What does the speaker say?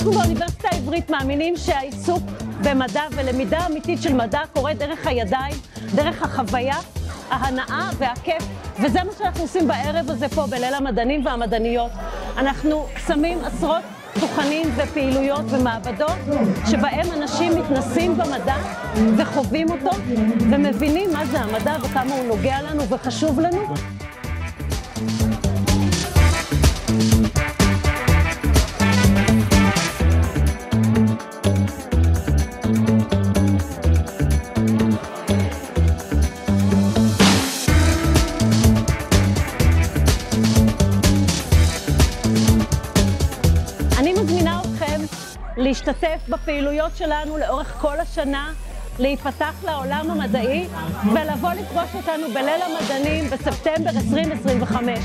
אנחנו באוניברסיטה העברית מאמינים שהעיסוק במדע ולמידה אמיתית של מדע קורה דרך הידיים, דרך החוויה, ההנאה והכיף, וזה מה שאנחנו עושים בערב הזה פה בליל המדענים והמדעניות. אנחנו שמים עשרות תוכנים ופעילויות ומעבדות שבהם אנשים מתנסים במדע וחווים אותו ומבינים מה זה המדע וכמה הוא נוגע לנו וחשוב לנו. אני מזמינה אתכם להשתתף בפעילויות שלנו לאורך כל השנה, להיפתח לעולם המדעי ולבוא לפגוש אותנו בליל המדענים בספטמבר 2025.